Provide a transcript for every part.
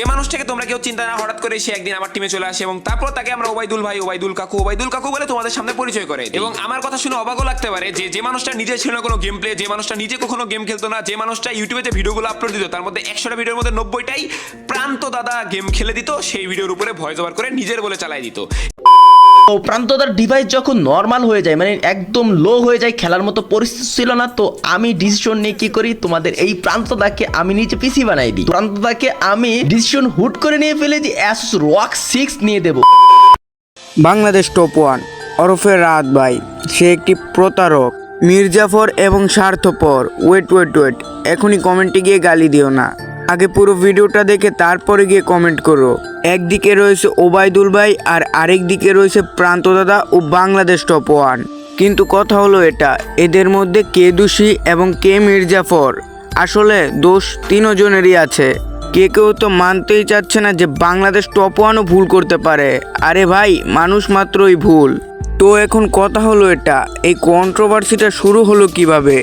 এই মানুষটাকে তোমরা কেউ চিন্তা না, হঠাৎ করে সে একদিন আমার টিমে চলে আসে এবং তারপর তাকে আমরা ওবাইদুল ভাই, ওবাইদুল কাকু বলে তোমাদের সামনে পরিচয় করে। এবং আমার কথা শুনে অবাকও লাগতে পারে যে মানুষটা নিজে ছিল না কোনো গেম প্লে, যে মানুষটা নিজে কখনো গেম খেলতো না, যে মানুষটা ইউটিউবে যে ভিডিওগুলো আপলোড দিত তার মধ্যে 100টা ভিডিওর মধ্যে 90টাই প্রান্ত দাদা গেম খেলে দিত, সেই ভিডিওর উপরে ভয়েস ওভার করে নিজের বলে চালাই দিত। তো প্রান্তদার ডিভাইস যখন নর্মাল হয়ে যায়, মানে একদম লো হয়ে যায়, খেলার মতো পরিস্থিতি ছিল না, তো আমি ডিসিশন নিয়ে কি করি, তোমাদের এই প্রান্তদাকে আমি নিচে পিসি বানাই দিই। প্রান্তদাকে আমি ডিসিশন হুট করে নিয়ে ফেলে যে Asus ROG 6 নিয়ে দেব। বাংলাদেশ টপ 1 ওরফে রাত ভাই, সে একটি প্রতারক, মির্জাফর এবং স্বার্থপর। ওয়েট, এখনই কমেন্টে গিয়ে গালি দিও না, আগে পুরো ভিডিওটা দেখে তারপরে গিয়ে কমেন্ট করো। একদিকে রয়েছে ওবাইদুল ভাই আর আরেক দিকে রয়েছে প্রান্ত দাদা ও বাংলাদেশ টপ 1। কিন্তু কথা হলো এটা, এদের মধ্যে কে দোষী এবং কে মির্জাফর? আসলে দোষ তিনজনেরই আছে। কেউ তো মানতেই চাচ্ছে না যে বাংলাদেশ টপ 1ও ভুল করতে পারে। আরে ভাই, মানুষ মাত্রই ভুল। তো এখন কথা হলো এটা, এই কন্ট্রোভার্সিটা শুরু হলো কিভাবে?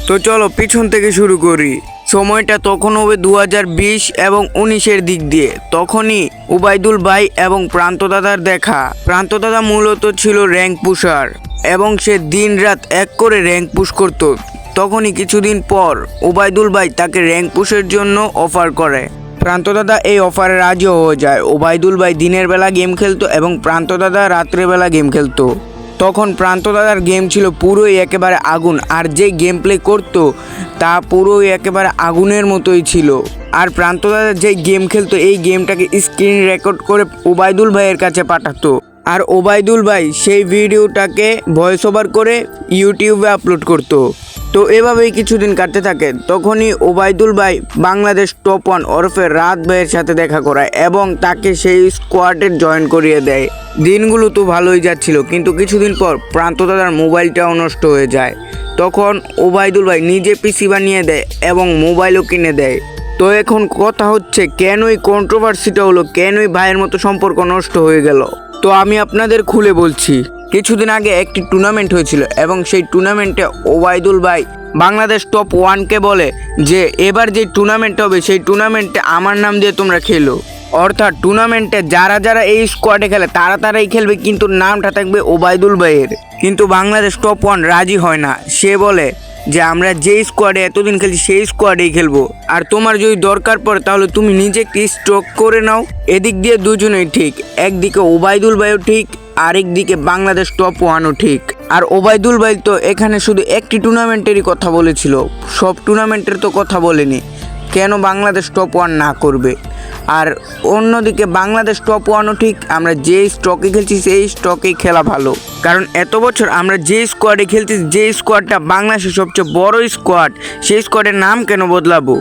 তো চলো পিছন থেকে শুরু করি। সময়টা তখন হবে 2020 এবং 19-এর দিক দিয়ে। তখনই ওবাইদুল ভাই এবং প্রান্ত দাদার দেখা। প্রান্ত দাদা মূলত ছিল র্যাঙ্ক পুশার এবং সে দিন রাত এক করে র্যাঙ্ক পুশ করত। তখনই কিছুদিন পর ওবাইদুল ভাই তাকে র্যাঙ্ক পুশের জন্য অফার করে। প্রান্ত দাদা এই অফারে রাজি হয়ে যায়। ওবাইদুল ভাই দিনের বেলা গেম খেলতো এবং প্রান্ত দাদা রাত্রেবেলা গেম খেলতো। তখন প্রান্ত দাদার গেম ছিল পুরোই একেবারে আগুন, আর যে গেম প্লে করতো তা পুরোই একেবারে আগুনের মতোই ছিল। আর প্রান্ত দাদা যে গেম খেলতো এই গেমটাকে স্ক্রিন রেকর্ড করে ওবাইদুল ভাইয়ের কাছে পাঠাতো, আর ওবাইদুল ভাই সেই ভিডিওটাকে ভয়েস ওভার করে ইউটিউবে আপলোড করতো। তো এভাবেই কিছুদিন কাটতে থাকে। তখনই ওবাইদুল ভাই বাংলাদেশ টপ 1 ওরফে রাত ভাইয়ের সাথে দেখা করায় এবং তাকে সেই স্কোয়াডে জয়েন করিয়ে দেয়। দিনগুলো তো ভালোই যাচ্ছিল, কিন্তু কিছুদিন পর প্রান্ত দাদার মোবাইলটাও নষ্ট হয়ে যায়। তখন ওবাইদুল ভাই নিজে পিসি বানিয়ে দেয় এবং মোবাইলও কিনে দেয়। তো এখন কথা হচ্ছে, কেনই কন্ট্রোভার্সিটা হলো, কেনই ভাইয়ের মতো সম্পর্ক নষ্ট হয়ে গেল? তো আমি আপনাদের খুলে বলছি। কিছুদিন আগে একটি টুর্নামেন্ট হয়েছিল এবং সেই টুর্নামেন্টে ওবাইদুল ভাই বাংলাদেশ টপ 1কে বলে যে এবার যে টুর্নামেন্ট হবে সেই টুর্নামেন্টে আমার নাম দিয়ে তোমরা খেলো। অর্থাৎ টুর্নামেন্টে যারা এই স্কোয়াডে খেলে তারাই খেলবে, কিন্তু নামটা থাকবে ওবাইদুল ভাইয়ের। কিন্তু বাংলাদেশ টপ 1 রাজি হয় না। সে বলে যে আমরা যেই স্কোয়াডে এতদিন খেলছি সেই স্কোয়াডেই খেলবো, আর তোমার যদি দরকার পড়ে তাহলে তুমি নিজে একটি স্ট্রোক করে নাও। এদিক দিয়ে দুজনেই ঠিক, একদিকে ওবাইদুল ভাইও ঠিক, আরেক দিকে বাংলাদেশ টপ 1ও ঠিক। আর ওবাইদুল ভাই তো এখানে শুধু একটি টুর্নামেন্টেরই কথা বলেছিল, সব টুর্নামেন্টের তো কথা বলেনি। কেন বাংলাদেশ টপ 1 না করবে? আর অন্যদিকে বাংলাদেশ টপ 1ও ঠিক, আমরা যে স্টকে খেলছি সেই স্টকেই খেলা ভালো, কারণ এত বছর আমরা যে স্কোয়াডে খেলছি, যে স্কোয়াডটা বাংলাদেশের সবচেয়ে বড় স্কোয়াড, সেই স্কোয়াডের নাম কেন বদলাবো?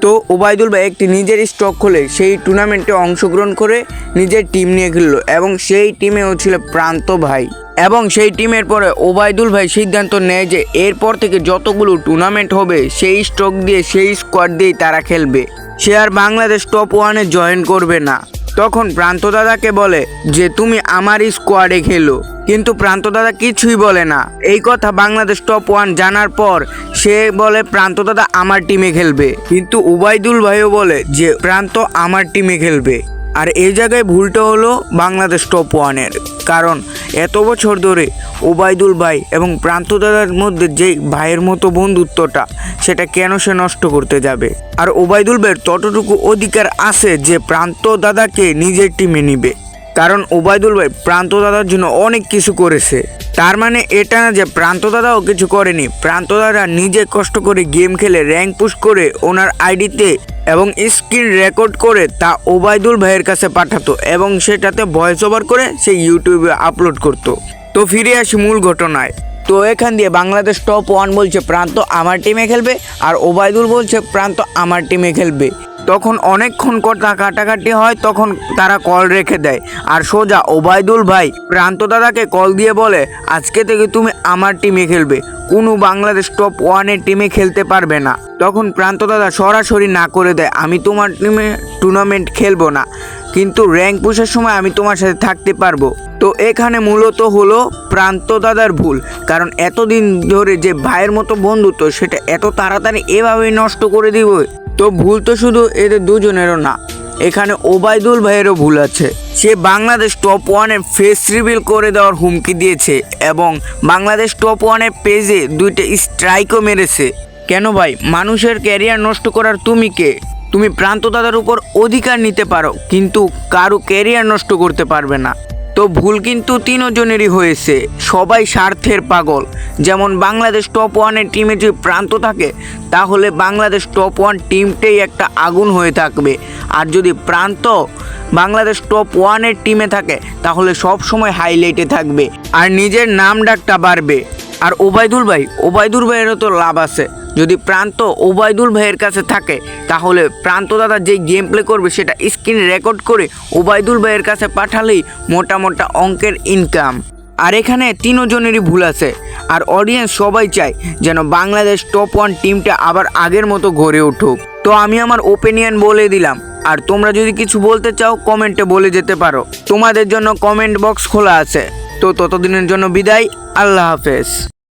তো ওবাইদুল ভাই একটি নিজের স্টক খোলে, সেই টুর্নামেন্টে অংশগ্রহণ করে নিজের টিম নিয়ে খেললো এবং সেই টিমেও ছিল প্রান্ত ভাই। এবং সেই টিমের পরে ওবাইদুল ভাই সিদ্ধান্ত নেয় যে এরপর থেকে যতগুলো টুর্নামেন্ট হবে সেই স্টক দিয়ে, সেই স্কোয়াড দিয়েই তারা খেলবে। সে আর বাংলাদেশ টপ 1-এ জয়েন করবে না। তখন প্রান্ত দাদাকে বলে যে তুমি আমার স্কোয়াডে খেলো, কিন্তু প্রান্ত দাদা কিছুই বলে না। এই কথা বাংলাদেশ টপ 1 জানার পর সে বলে প্রান্ত দাদা আমার টিমে খেলবে, কিন্তু ওবাইদুল ভাইও বলে যে প্রান্ত আমার টিমে খেলবে। আর এই জায়গায় ভুলটা হলো বাংলাদেশ টপ 1-এর, কারণ এত বছর ধরে ওবাইদুল ভাই এবং প্রান্ত দাদার মধ্যে যে ভাইয়ের মতো বন্ধুত্বটা, সেটা কেন সে নষ্ট করতে যাবে? আর ওবাইদুল ভাইয়ের ততটুকু অধিকার আছে যে প্রান্ত দাদাকে নিজের টিমে নিবে, কারণ ওবাইদুল ভাই প্রান্ত দাদার জন্য অনেক কিছু করেছে। তার মানে এটা না যে প্রান্ত দাদাও কিছু করেনি। প্রান্ত দাদা নিজে কষ্ট করে গেম খেলে র্যাঙ্ক পুশ করে ওনার আইডিতে এবং স্ক্রিন রেকর্ড করে তা ওবাইদুল ভাইয়ের কাছে পাঠাতো এবং সেটাতে ভয়েস ওভার করে সে ইউটিউবে আপলোড করতো। তো ফিরে আসি মূল ঘটনায়। তো এখান দিয়ে বাংলাদেশ টপ 1 বলছে প্রান্ত আমার টিমে খেলবে, আর ওবাইদুল বলছে প্রান্ত আমার টিমে খেলবে। তখন অনেকক্ষণ কথা কাটাকাটি হয়, তখন তারা কল রেখে দেয়, আর সোজা ওবাইদুল ভাই প্রান্ত দাদাকে কল দিয়ে বলে আজকে থেকে তুমি আমার টিমে খেলবে, কোনো বাংলাদেশ টপ 1-এর টিমে খেলতে পারবে না। তখন প্রান্ত দাদা সরাসরি না করে দেয়, আমি তোমার টিমে টুর্নামেন্ট খেলবো না, কিন্তু র্যাঙ্ক পুশের সময় আমি তোমার সাথে থাকতে পারবো। তো এখানে মূলত হলো প্রান্ত দাদার ভুল, কারণ এতদিন ধরে যে ভাইয়ের মতো বন্ধুত্ব সেটা এত তাড়াতাড়ি এভাবেই নষ্ট করে দিব। তো ভুল তো শুধু এদের দুজনেরও না, এখানে ওবায়দুল ভাইয়েরও ভুল আছে। সে বাংলাদেশ টপ ওয়ানের ফেস রিভিল করে দেওয়ার হুমকি দিয়েছে এবং বাংলাদেশ টপ ওয়ানের পেজে 2টা স্ট্রাইকও মেরেছে। কেন ভাই, মানুষের ক্যারিয়ার নষ্ট করার তুমি কে? তুমি প্রান্ত দাদার উপর অধিকার নিতে পারো, কিন্তু কারো ক্যারিয়ার নষ্ট করতে পারবে না। তো ভুল কিন্তু তিনজনেরই হয়েছে, সবাই স্বার্থের পাগল। যেমন বাংলাদেশ টপ ওয়ানের টিমে যদি প্রান্ত থাকে তাহলে বাংলাদেশ টপ ওয়ান টিমটাই একটা আগুন হয়ে থাকবে, আর যদি প্রান্ত বাংলাদেশ টপ ওয়ানের টিমে থাকে তাহলে সব সময় হাইলাইটে থাকবে আর নিজের নাম ডাকটা বাড়বে। আর ওবায়দুল ভাইয়েরও তো লাভ আছে। যদি প্রান্ত ওবায়দুল ভাইয়ের কাছে থাকে তাহলে প্রান্ত দাদা যে গেম প্লে করবে সেটা স্ক্রিন রেকর্ড করে ওবায়দুল ভাইয়ের কাছে পাঠালেই মোটা মোটা অঙ্কের ইনকাম। আর এখানে তিনজনেরই ভুল আছে, আর অডিয়েন্স সবাই চায় যেন বাংলাদেশ টপ ওয়ান টিমটা আবার আগের মতো গড়ে উঠুক। তো আমি আমার ওপিনিয়ন বলে দিলাম, আর তোমরা যদি কিছু বলতে চাও কমেন্টে বলে যেতে পারো, তোমাদের জন্য কমেন্ট বক্স খোলা আছে। তো ততদিনের জন্য বিদায়, আল্লাহ হাফেজ।